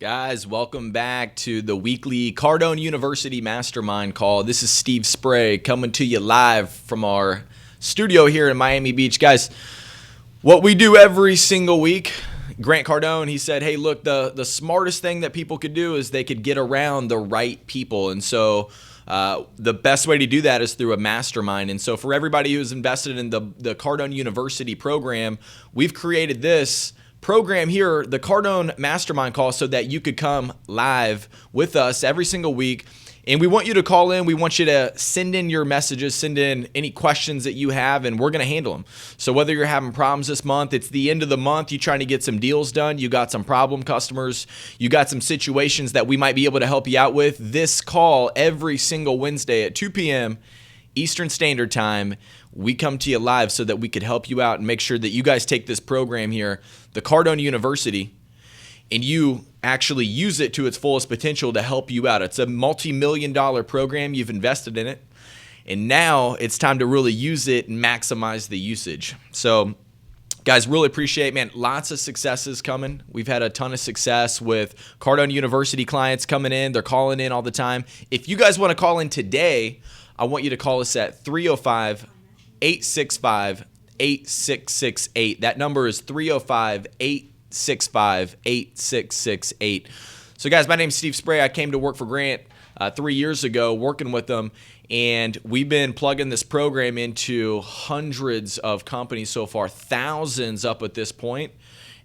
Guys, welcome back to the weekly Cardone University Mastermind Call. This is Steve Spray coming to you live from our studio here in Miami Beach. Guys, what we do every single week, Grant Cardone, he said, hey, look, the smartest thing that people could do is they could get around the right people. And so the best way to do that is through a mastermind. And so for everybody who's invested in the Cardone University program, we've created this program here, the Cardone Mastermind Call, so that you could come live with us every single week. And we want you to call in. We want you to send in your messages, send in any questions that you have, and we're going to handle them. So whether you're having problems this month, it's the end of the month, you're trying to get some deals done, you got some problem customers, you got some situations that we might be able to help you out with, this call every single Wednesday at 2 p.m. Eastern Standard Time, we come to you live so that we could help you out and make sure that you guys take this program here, the Cardone University, and you actually use it to its fullest potential to help you out. It's a multi-million-dollar program. You've invested in it, and now it's time to really use it and maximize the usage. So, guys, really appreciate, man, lots of successes coming. We've had a ton of success with Cardone University clients coming in. They're calling in all the time. If you guys want to call in today, I want you to call us at 305-865-8668. That number is 305-865-8668. So, guys, my name is Steve Spray. I came to work for Grant 3 years ago, working with them, and we've been plugging this program into hundreds of companies so far, thousands up at this point.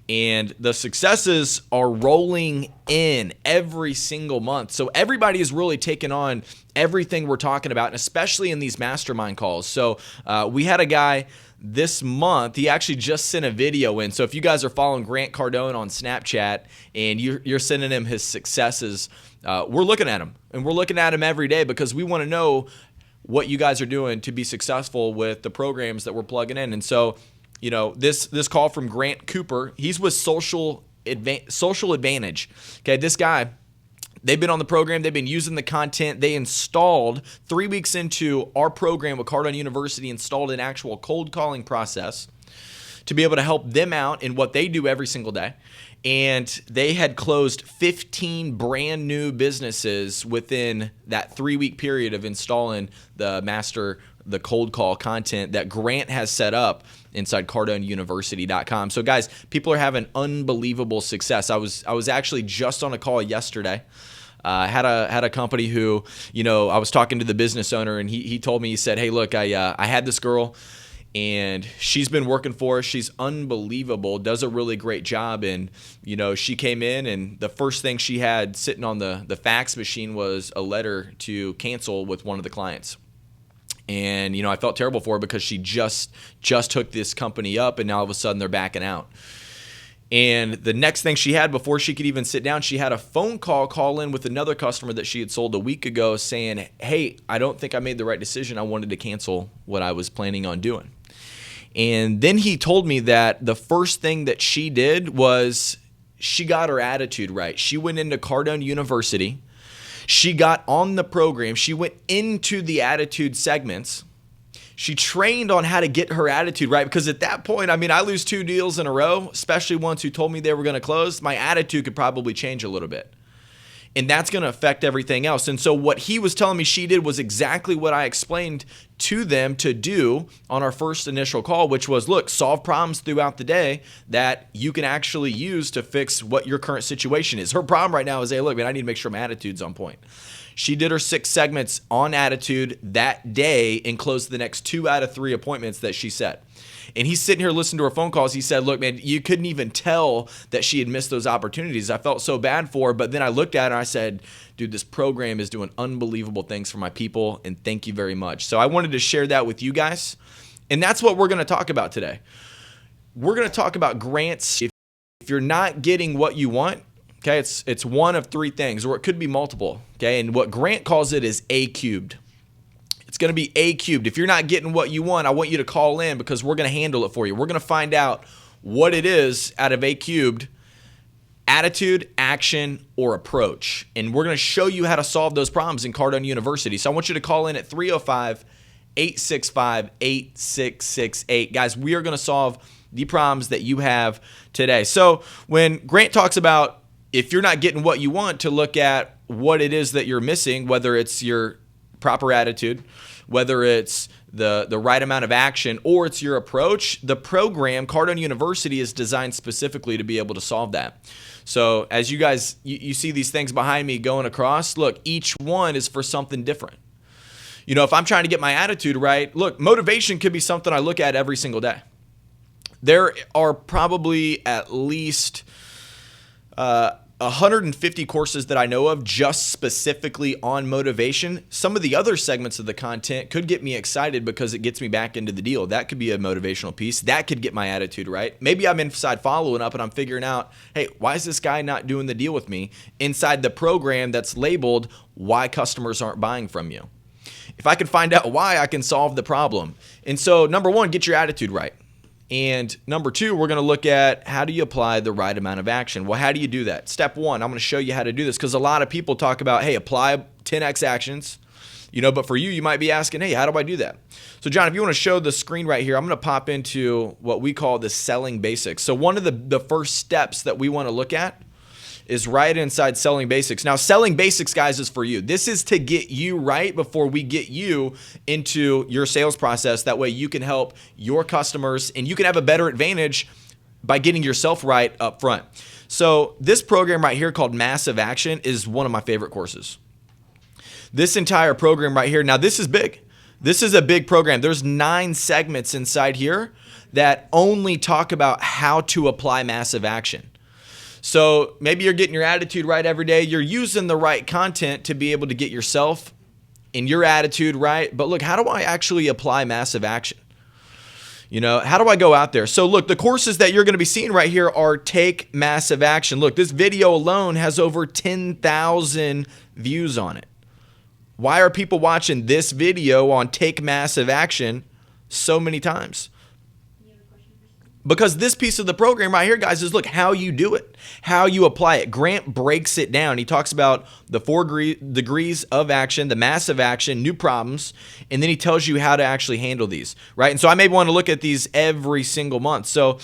And the successes are rolling in every single month. So everybody is really taking on everything we're talking about, and especially in these mastermind calls. So we had a guy this month, he actually just sent a video in. So if you guys are following Grant Cardone on Snapchat and you're sending him his successes, we're looking at him. And we're looking at him every day because we want to know what you guys are doing to be successful with the programs that we're plugging in. And so, you know, this call from Grant Cooper, he's with Social Advantage. Okay, this guy, they've been on the program, they've been using the content. They installed 3 weeks into our program with Cardone University, installed an actual cold calling process to be able to help them out in what they do every single day. And they had closed 15 brand new businesses within that 3 week period of installing the cold call content that Grant has set up inside CardoneUniversity.com. So, guys, people are having unbelievable success. I was actually just on a call yesterday. Had a company who, you know, I was talking to the business owner, and he told me, he said, hey, look, I had this girl, and she's been working for us. She's unbelievable, does a really great job. And, you know, she came in, and the first thing she had sitting on the fax machine was a letter to cancel with one of the clients. And, you know, I felt terrible for her because she just hooked this company up, and now all of a sudden they're backing out. And the next thing she had before she could even sit down, she had a phone call in with another customer that she had sold a week ago saying, hey, I don't think I made the right decision. I wanted to cancel what I was planning on doing. And then he told me that the first thing that she did was she got her attitude right. She went into Cardone University. She got on the program. She went into the attitude segments. She trained on how to get her attitude right, because at that point, I mean, I lose 2 deals in a row, especially ones who told me they were going to close. My attitude could probably change a little bit. And that's going to affect everything else. And so what he was telling me she did was exactly what I explained to them to do on our first initial call, which was, look, solve problems throughout the day that you can actually use to fix what your current situation is. Her problem right now is, hey, look, man, I need to make sure my attitude's on point. She did her 6 segments on attitude that day and closed the next 2 out of 3 appointments that she set. And he's sitting here listening to her phone calls. He said, look, man, you couldn't even tell that she had missed those opportunities. I felt so bad for her. But then I looked at her and I said, dude, this program is doing unbelievable things for my people, and thank you very much. So I wanted to share that with you guys. And that's what we're going to talk about today. We're going to talk about grants. If you're not getting what you want, okay, it's one of 3 things, or it could be multiple. Okay, and what Grant calls it is A cubed. It's going to be A cubed. If you're not getting what you want, I want you to call in, because we're going to handle it for you. We're going to find out what it is out of A cubed: attitude, action, or approach. And we're going to show you how to solve those problems in Cardone University. So I want you to call in at 305-865-8668. Guys, we are going to solve the problems that you have today. So when Grant talks about if you're not getting what you want, to look at what it is that you're missing, whether it's your proper attitude, whether it's the right amount of action, or it's your approach. The program, Cardone University, is designed specifically to be able to solve that. So as you guys, you see these things behind me going across, look, each one is for something different. If I'm trying to get my attitude right, look, motivation could be something I look at every single day. There are probably at least 150 courses that I know of just specifically on motivation. Some of the other segments of the content could get me excited because it gets me back into the deal. That could be a motivational piece. That could get my attitude right. Maybe I'm inside following up and I'm figuring out, hey, why is this guy not doing the deal with me inside the program that's labeled why customers aren't buying from you? If I can find out why, I can solve the problem. And so number one, get your attitude right. And number two, we're going to look at how do you apply the right amount of action. Well, how do you do that? Step one, I'm going to show you how to do this, because a lot of people talk about, hey, apply 10x actions, but for you might be asking, hey, how do I do that? So John, if you want to show the screen right here, I'm going to pop into what we call the selling basics. So one of the first steps that we want to look at is right inside selling basics. Now, selling basics, guys, is for you. This is to get you right before we get you into your sales process. That way you can help your customers and you can have a better advantage by getting yourself right up front. So this program right here called Massive Action is one of my favorite courses. This entire program right here, now this is big. This is a big program. There's 9 segments inside here that only talk about how to apply massive action. So maybe you're getting your attitude right every day. You're using the right content to be able to get yourself and your attitude right. But look, how do I actually apply massive action? How do I go out there? So look, the courses that you're going to be seeing right here are Take Massive Action. Look, this video alone has over 10,000 views on it. Why are people watching this video on Take Massive Action so many times? Because this piece of the program right here, guys, is look how you do it, how you apply it. Grant breaks it down. He talks about the 4 degrees of action, the massive action, new problems, and then he tells you how to actually handle these, right? And so I may want to look at these every single month. So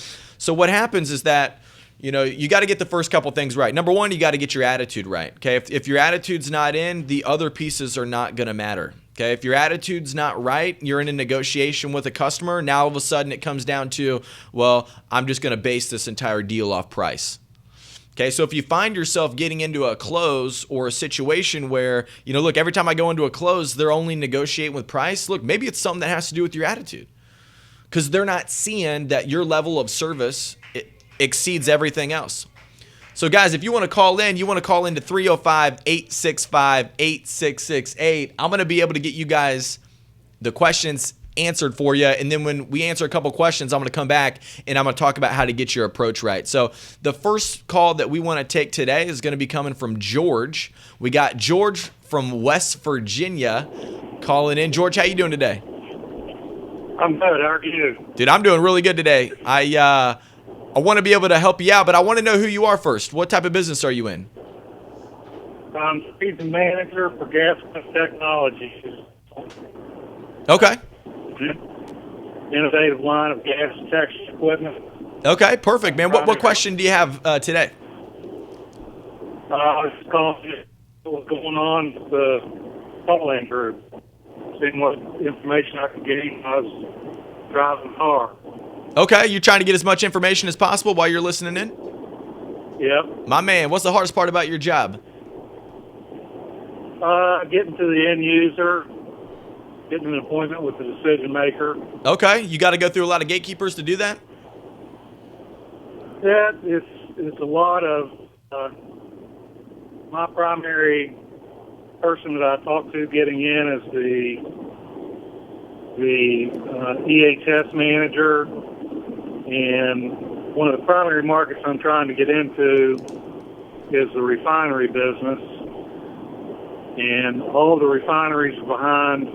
what happens is that, you got to get the first couple things right. Number one, you got to get your attitude right, okay? If your attitude's not in, the other pieces are not going to matter. Okay, if your attitude's not right, you're in a negotiation with a customer, now all of a sudden it comes down to, well, I'm just going to base this entire deal off price. Okay, so if you find yourself getting into a close or a situation where, look, every time I go into a close, they're only negotiating with price, look, maybe it's something that has to do with your attitude, because they're not seeing that your level of service exceeds everything else. So guys, if you want to call in, you want to call into 305-865-8668. I'm going to be able to get you guys the questions answered for you. And then when we answer a couple questions, I'm going to come back and I'm going to talk about how to get your approach right. So the first call that we want to take today is going to be coming from George. We got George from West Virginia calling in. George, how you doing today? I'm good. How are you? Dude, I'm doing really good today. I want to be able to help you out, but I want to know who you are first. What type of business are you in? I'm season manager for gas technologies. Okay. Innovative line of gas detection equipment. Okay, perfect, man. What question do you have today? I was calling what was going on with the call-in group, seeing what information I could gain when I was driving the car. Okay, you're trying to get as much information as possible while you're listening in? Yep. My man, what's the hardest part about your job? Getting to the end user, getting an appointment with the decision maker. Okay, you got to go through a lot of gatekeepers to do that? Yeah, it's a lot of my primary person that I talk to getting in is the EHS manager. And one of the primary markets I'm trying to get into is the refinery business. And all the refineries are behind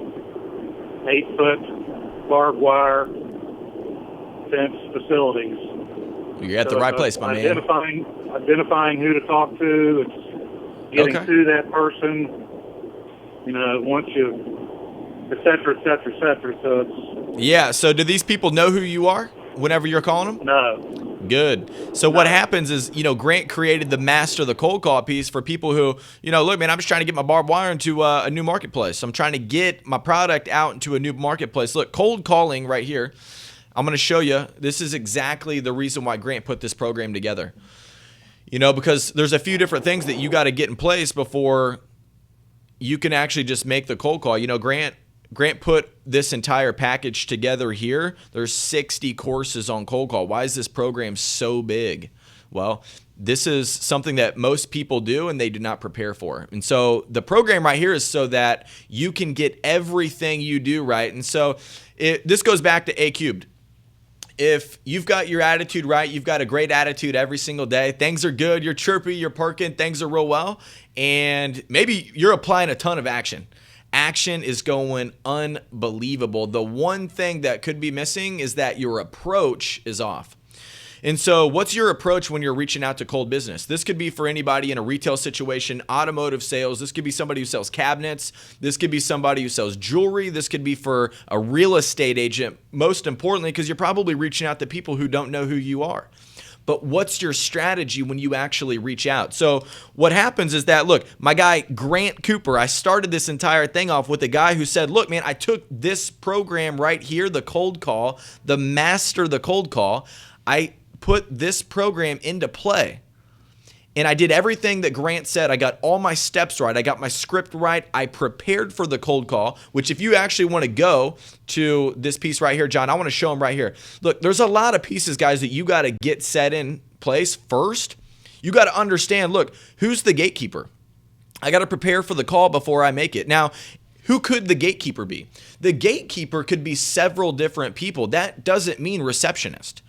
8-foot barbed wire fence facilities. You're at the right place, my man. Identifying who to talk to, it's getting to that person, once you, et cetera, et cetera, et cetera. So it's... Yeah, so do these people know who you are? Whenever you're calling them? No. Good. So what happens is, Grant created the master the cold call piece for people who, look, man, I'm just trying to get my barbed wire into a new marketplace. I'm trying to get my product out into a new marketplace. Look, cold calling right here. I'm going to show you. This is exactly the reason why Grant put this program together. Because there's a few different things that you got to get in place before you can actually just make the cold call. Grant put this entire package together here. There's 60 courses on cold call. Why is this program so big? Well, this is something that most people do and they do not prepare for. And so the program right here is so that you can get everything you do right. And so this goes back to A cubed. If you've got your attitude right, you've got a great attitude every single day, things are good, you're chirpy, you're perking, things are real well, and maybe you're applying a ton of action. Action is going unbelievable. The one thing that could be missing is that your approach is off. And so what's your approach when you're reaching out to cold business? This could be for anybody in a retail situation, automotive sales. This could be somebody who sells cabinets. This could be somebody who sells jewelry. This could be for a real estate agent, most importantly, because you're probably reaching out to people who don't know who you are. But what's your strategy when you actually reach out? So what happens is that, look, my guy Grant Cooper, I started this entire thing off with a guy who said, look, man, I took this program right here, the cold call, the master the cold call. I put this program into play. And I did everything that Grant said. I got all my steps right. I got my script right. I prepared for the cold call, which if you actually want to go to this piece right here, John, I want to show them right here. Look, there's a lot of pieces, guys, that you got to get set in place first. You got to understand, look, who's the gatekeeper? I got to prepare for the call before I make it. Now, who could the gatekeeper be? The gatekeeper could be several different people. That doesn't mean receptionist.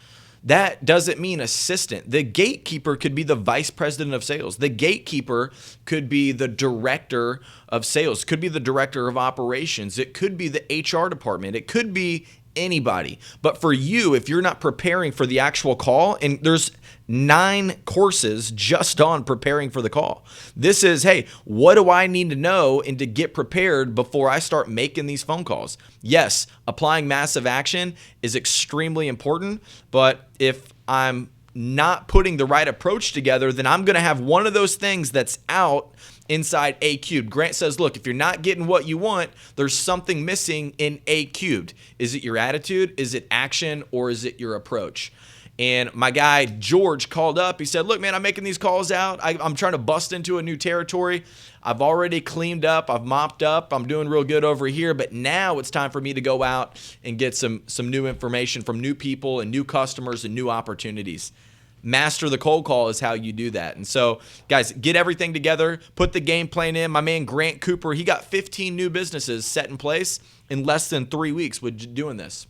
That doesn't mean assistant. The gatekeeper could be the vice president of sales. The gatekeeper could be the director of sales, could be the director of operations. It could be the HR department. It could be anybody. But for you, if you're not preparing for the actual call, and there's 9 courses just on preparing for the call. This is, hey, what do I need to know and to get prepared before I start making these phone calls? Yes, applying massive action is extremely important, but if I'm not putting the right approach together, then I'm going to have one of those things that's out inside A cubed. Grant says, look, if you're not getting what you want, there's something missing in A cubed. Is it your attitude? Is it action? Or is it your approach? And my guy, George, called up. He said, look, man, I'm making these calls out. I'm trying to bust into a new territory. I've already cleaned up. I've mopped up. I'm doing real good over here. But now it's time for me to go out and get some new information from new people and new customers and new opportunities. Master the cold call is how you do that. And so, guys, get everything together. Put the game plan in. My man, Grant Cooper, he got 15 new businesses set in place in less than 3 weeks with doing this.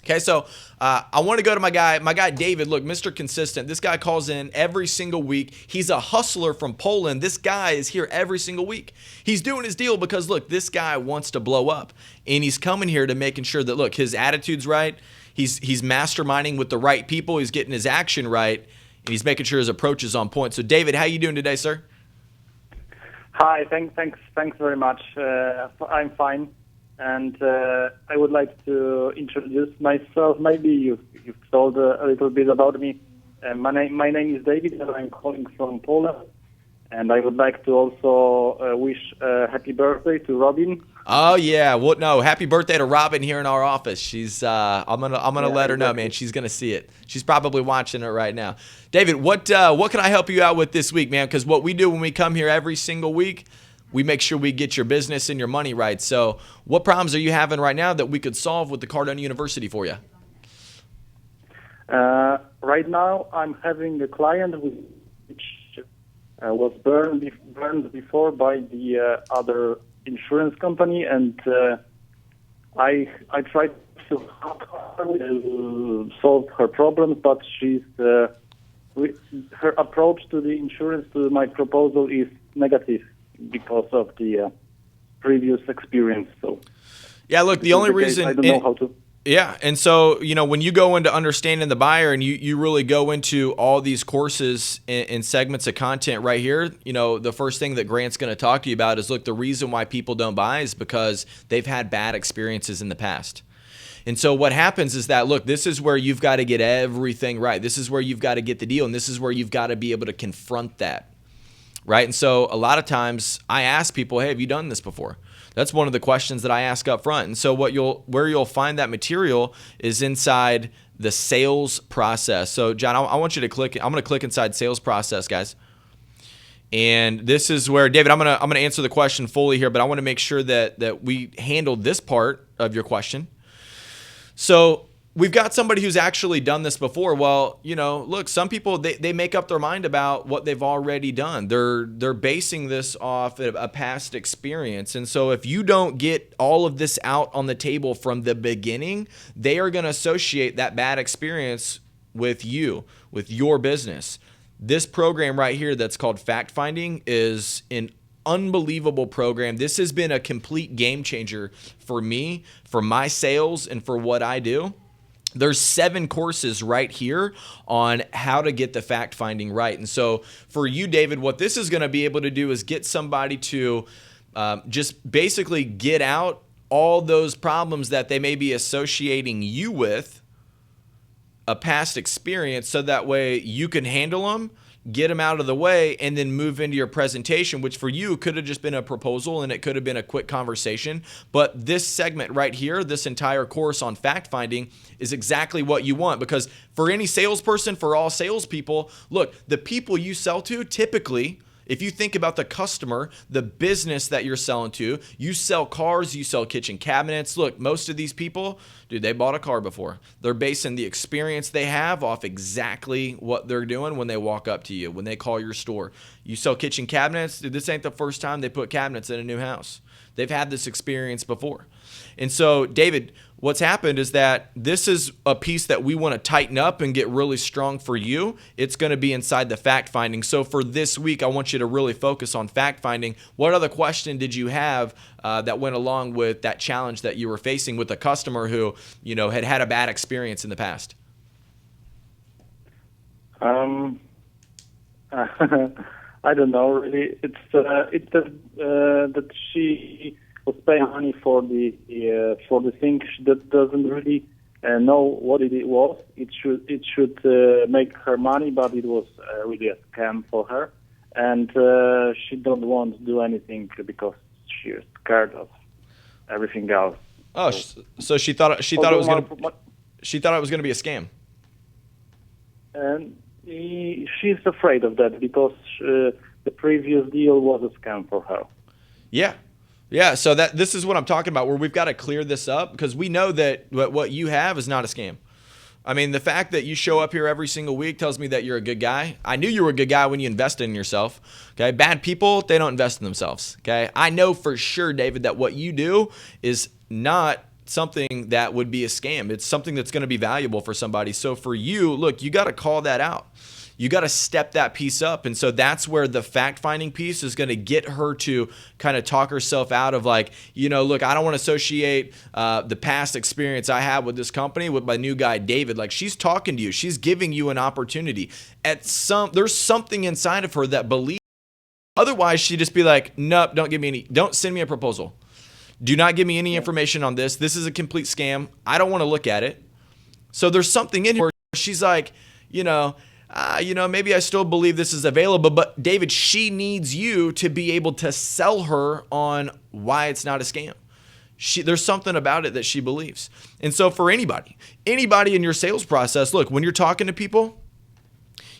Okay, so I want to go to my guy David. Look, Mr. Consistent. This guy calls in every single week. He's a hustler from Poland. This guy is here every single week. He's doing his deal because, look, this guy wants to blow up. And he's coming here to making sure that, look, his attitude's right. He's masterminding with the right people. He's getting his action right. And he's making sure his approach is on point. So, David, how you doing today, sir? Hi, thanks very much. I'm fine. And I would like to introduce myself. Maybe you've told a little bit about me. My name is David, and I'm calling from Poland. And I would like to also wish happy birthday to Robin. Oh yeah, well no, happy birthday to Robin here in our office. She's I'm gonna let her know, man. She's gonna see it. She's probably watching it right now. David, what can I help you out with this week, man? Because what we do when we come here every single week, we make sure we get your business and your money right. So what problems are you having right now that we could solve with the Cardone University for you? Right now, I'm having a client which was burned before by the other insurance company, and I tried to help her solve her problems, but her approach to the insurance, to my proposal, is negative because of the previous experience. So yeah, look, the only reason I don't know how to. Yeah, and so, when you go into understanding the buyer and you really go into all these courses and segments of content right here, the first thing that Grant's going to talk to you about is, look, the reason why people don't buy is because they've had bad experiences in the past. And so what happens is that, look, this is where you've got to get everything right. This is where you've got to get the deal. And this is where you've got to be able to confront that, right? And so a lot of times I ask people, hey, have you done this before? That's one of the questions that I ask up front. And so where you'll find that material is inside the sales process. So John, I want you to click. I'm going to click inside sales process, guys. And this is where, David, I'm gonna answer the question fully here, but I want to make sure that we handled this part of your question. So we've got somebody who's actually done this before. Well, look, some people, they make up their mind about what they've already done. They're basing this off of a past experience. And so if you don't get all of this out on the table from the beginning, they are going to associate that bad experience with you, with your business. This program right here that's called Fact Finding is an unbelievable program. This has been a complete game changer for me, for my sales, and for what I do. There's 7 courses right here on how to get the fact finding right. And so for you, David, what this is going to be able to do is get somebody to just basically get out all those problems that they may be associating you with a past experience, so that way you can handle them, get them out of the way, and then move into your presentation, which for you could have just been a proposal and it could have been a quick conversation. But this segment right here, this entire course on fact finding, is exactly what you want, because for any salesperson, for all salespeople, look, the people you sell to typically, if you think about the customer, the business that you're selling to, you sell cars, you sell kitchen cabinets. Look, most of these people, dude, they bought a car before. They're basing the experience they have off exactly what they're doing when they walk up to you, when they call your store. You sell kitchen cabinets, dude, this ain't the first time they put cabinets in a new house. They've had this experience before. And so, David, what's happened is that this is a piece that we want to tighten up and get really strong for you. It's going to be inside the fact finding. So for this week, I want you to really focus on fact finding. What other question did you have that went along with that challenge that you were facing with a customer who, had a bad experience in the past? I don't know really. It's that she was paying money for the thing that doesn't really know what it was. It should make her money, but it was really a scam for her, and she don't want to do anything because she's scared of everything else. Oh, so she thought it was going to be a scam. And she's afraid of that because the previous deal was a scam for her. Yeah. So this is what I'm talking about, where we've got to clear this up, because we know that what you have is not a scam. I mean, the fact that you show up here every single week tells me that you're a good guy. I knew you were a good guy when you invested in yourself. Okay. Bad people, they don't invest in themselves. Okay. I know for sure, David, that what you do is not something that would be a scam. It's something that's going to be valuable for somebody. So for you, look, you got to call that out. You got to step that piece up. And so that's where the fact finding piece is going to get her to kind of talk herself out of, like, look, I don't want to associate the past experience I had with this company with my new guy, David. Like, she's talking to you. She's giving you an opportunity. There's something inside of her that believes. Otherwise, she'd just be like, nope, don't send me a proposal. Do not give me any information on this. This is a complete scam. I don't want to look at it. So there's something in her where she's like, maybe I still believe this is available. But David, she needs you to be able to sell her on why it's not a scam. There's something about it that she believes. And so for anybody in your sales process, look, when you're talking to people,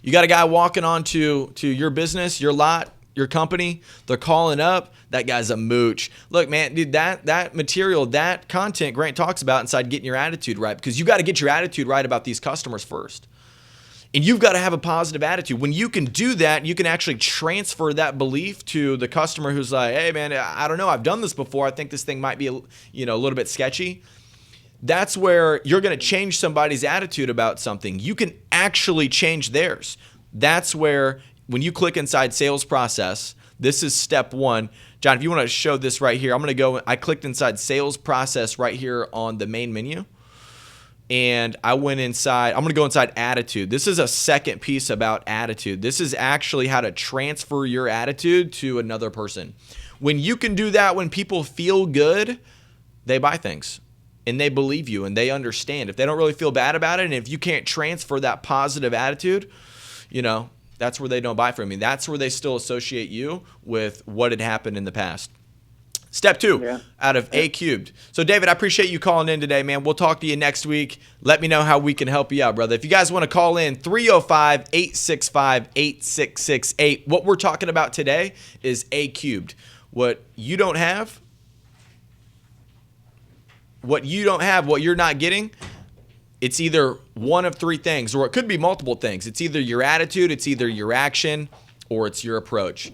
you got a guy walking on to your business, your lot, your company, they're calling up, that guy's a mooch. Look, man, dude, that material, that content Grant talks about inside getting your attitude right, because you got to get your attitude right about these customers first. And you've got to have a positive attitude. When you can do that, you can actually transfer that belief to the customer who's like, hey, man, I don't know. I've done this before. I think this thing might be a little bit sketchy. That's where you're going to change somebody's attitude about something. You can actually change theirs. That's where, when you click inside sales process, this is step 1. John, if you want to show this right here, I clicked inside sales process right here on the main menu. And I went inside, I'm going to go inside attitude. This is a second piece about attitude. This is actually how to transfer your attitude to another person. When you can do that, when people feel good, they buy things. and they believe you and they understand. If they don't really feel bad about it, and if you can't transfer that positive attitude, that's where they don't buy from you. That's where they still associate you with what had happened in the past. Step 2 out of A Cubed. So, David, I appreciate you calling in today, man. We'll talk to you next week. Let me know how we can help you out, brother. If you guys want to call in, 305-865-8668. What we're talking about today is A Cubed. What you don't have, what you're not getting, it's either one of 3 things, or it could be multiple things. It's either your attitude, it's either your action, or it's your approach.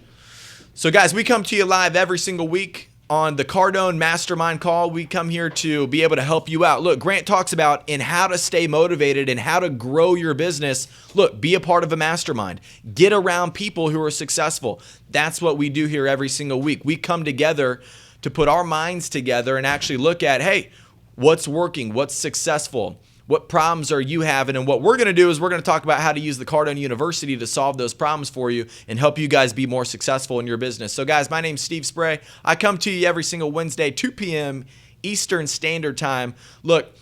So, guys, we come to you live every single week on the Cardone Mastermind Call. We come here to be able to help you out. Look, Grant talks about in how to stay motivated and how to grow your business. Look, be a part of a mastermind. Get around people who are successful. That's what we do here every single week. We come together to put our minds together and actually look at, hey, what's working? What's successful? What problems are you having? And what we're going to do is we're going to talk about how to use the Cardone University to solve those problems for you and help you guys be more successful in your business. So, guys, my name's Steve Spray. I come to you every single Wednesday, 2 p.m. Eastern Standard Time. Look,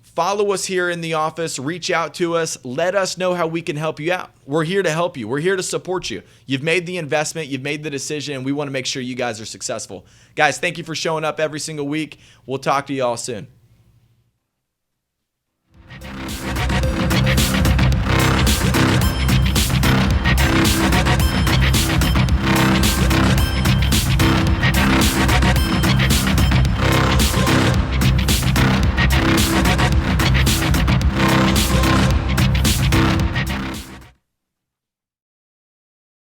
follow us here in the office. Reach out to us. Let us know how we can help you out. We're here to help you. We're here to support you. You've made the investment. You've made the decision, and we want to make sure you guys are successful. Guys, thank you for showing up every single week. We'll talk to you all soon.